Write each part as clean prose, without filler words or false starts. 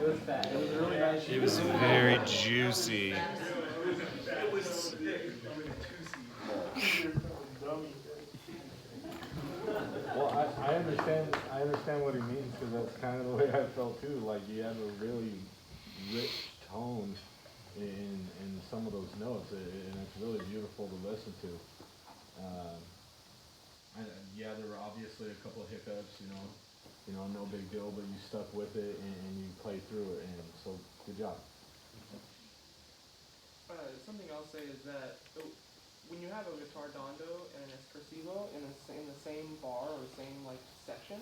was fat. It was really nice. It was very juicy. Well, I understand what he means because that's kind of the way I felt too. Like you have a really rich tone in some of those notes, and it's really beautiful to listen to. Um, yeah, there were obviously a couple of hiccups, no big deal, but you stuck with it and you played through it, and so good job. Something I'll say is that when you have a guitar dondo and an espressivo in the same bar or same like section,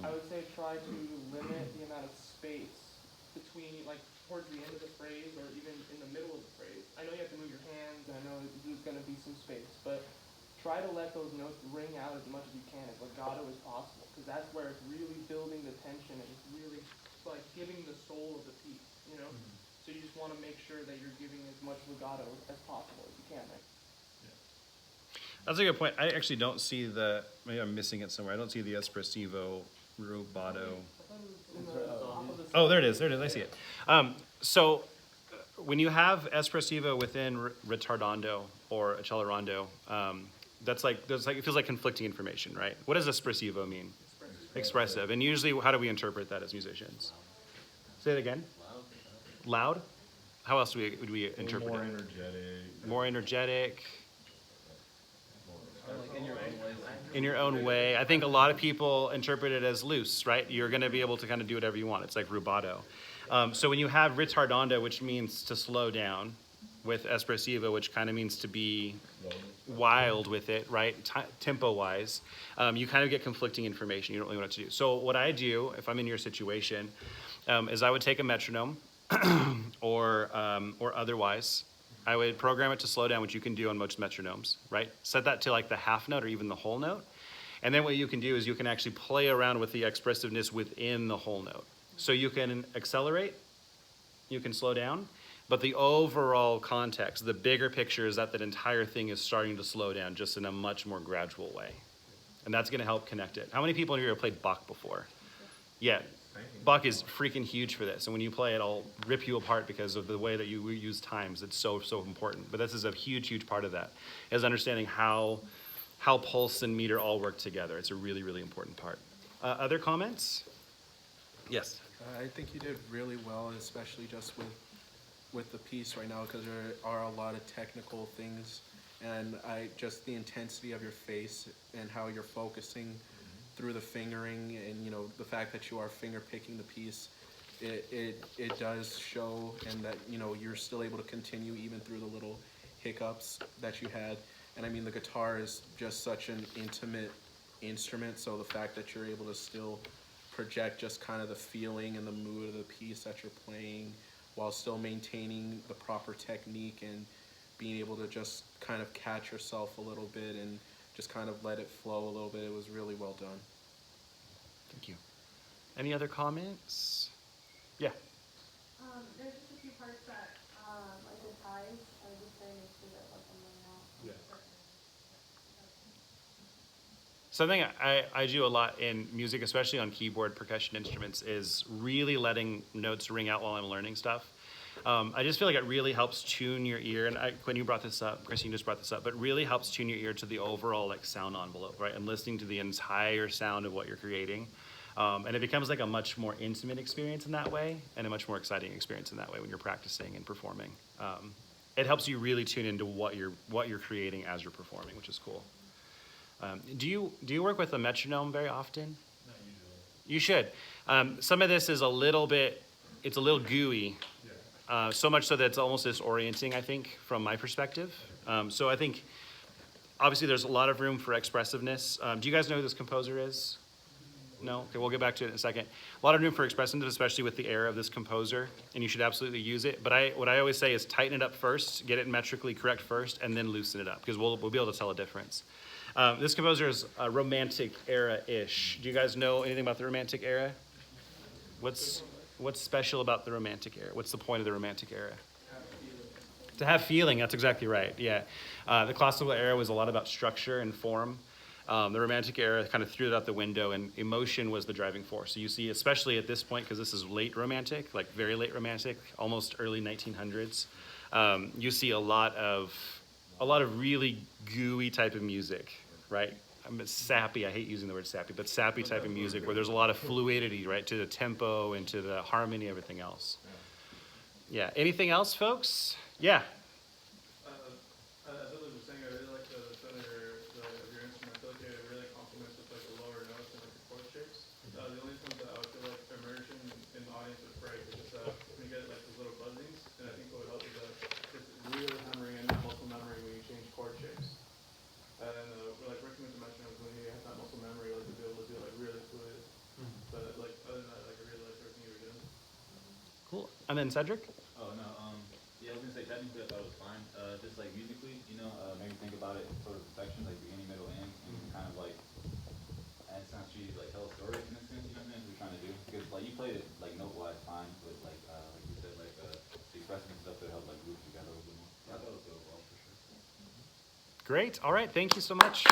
I would say try to limit the amount of space between like towards the end of the phrase or even in the middle of the phrase. I know you have to move your hands and I know there's going to be some space, but try to let those notes ring out as much as you can, as legato as possible, because that's where it's really building the tension and it's really like giving the soul of the piece, you know? Mm-hmm. So you just want to make sure that you're giving as much legato as possible as you can, right? That's a good point. I actually don't see maybe I'm missing it somewhere. I don't see the espressivo rubato. Oh, there it is. I see it. So when you have espressivo within ritardando or accelerando, it feels like conflicting information, right? What does espressivo mean? Expressive. And usually, how do we interpret that as musicians? Say it again. Loud? How else would we interpret more it? Energetic. More energetic. Like in your own way. In your own way. I think a lot of people interpret it as loose, right? You're going to be able to kind of do whatever you want. It's like rubato. So when you have ritardando, which means to slow down, with espressivo, which kind of means to be wild with it, right? Tempo-wise, you kind of get conflicting information. You don't really know what to do. So what I do, if I'm in your situation, is I would take a metronome or otherwise, I would program it to slow down, which you can do on most metronomes, right? Set that to like the half note or even the whole note. And then what you can do is you can actually play around with the expressiveness within the whole note. So you can accelerate, you can slow down, but the overall context, the bigger picture is that entire thing is starting to slow down just in a much more gradual way. And that's gonna help connect it. How many people in here have played Bach before? Yeah, Bach is freaking huge for this. And when you play it, I'll rip you apart because of the way that you use times. It's so important. But this is a huge, huge part of that, is understanding how pulse and meter all work together. It's a really, really important part. Other comments? Yes. I think you did really well, especially just with the piece right now, because there are a lot of technical things, and just the intensity of your face and how you're focusing through the fingering, and the fact that you are finger picking the piece, it does show, and that you're still able to continue even through the little hiccups that you had. And I mean, the guitar is just such an intimate instrument, so the fact that you're able to still project just kind of the feeling and the mood of the piece that you're playing while still maintaining the proper technique and being able to just kind of catch yourself a little bit and just kind of let it flow a little bit. It was really well done. Thank you. Any other comments? Yeah. There's just a few parts that, like the ties, I would just say make sure that like them ring out. Yeah. Something I do a lot in music, especially on keyboard percussion instruments, is really letting notes ring out while I'm learning stuff. I just feel like it really helps tune your ear, and Quinn, you brought this up, Christine just brought this up, but really helps tune your ear to the overall like sound envelope, right? And listening to the entire sound of what you're creating. And it becomes like a much more intimate experience in that way, and a much more exciting experience in that way when you're practicing and performing. It helps you really tune into what you're creating as you're performing, which is cool. Do you work with a metronome very often? Not usually. You should. Some of this is a little gooey. So much so that it's almost disorienting, I think, from my perspective. So I think, obviously, there's a lot of room for expressiveness. Do you guys know who this composer is? No? Okay, we'll get back to it in a second. A lot of room for expressiveness, especially with the era of this composer, and you should absolutely use it. But what I always say is tighten it up first, get it metrically correct first, and then loosen it up, because we'll be able to tell a difference. This composer is a Romantic era-ish. Do you guys know anything about the Romantic era? What's special about the Romantic era? What's the point of the Romantic era? To have feeling, that's exactly right, yeah. The classical era was a lot about structure and form. The Romantic era kind of threw it out the window, and emotion was the driving force. So you see, especially at this point, because this is late Romantic, like very late Romantic, almost early 1900s, you see a lot of really gooey type of music, right? Sappy, I hate using the word sappy, but sappy type of music where there's a lot of fluidity, right, to the tempo and to the harmony, everything else. Yeah, anything else, folks? Yeah. As Others was saying, I really like the tone of your instrument. I feel like it really complements with like the lower notes and like the chord shapes. The only times that I would feel like immersion in the audience would break is just when you get like those little buzzings, and I think what would help is just really hammering in that muscle memory when you change chord shapes. And like working with the metronomes, when you have that muscle memory, like to be able to do like really fluid. But like other than that, like I really like everything you were doing. Cool. And then Cedric? Oh no, yeah, I was gonna say technically I thought it was fine. Just like musically, maybe think about it in sort of sections, like beginning, middle, end, and kind of like, and it sounds cheesy, like tell a story in a sense, you know what I'm saying? We're trying to do because like you played it like note wise fine, but like you said, like the expressing stuff that helped like group together a little bit more. I thought it was overall for sure. Great. All right. Thank you so much.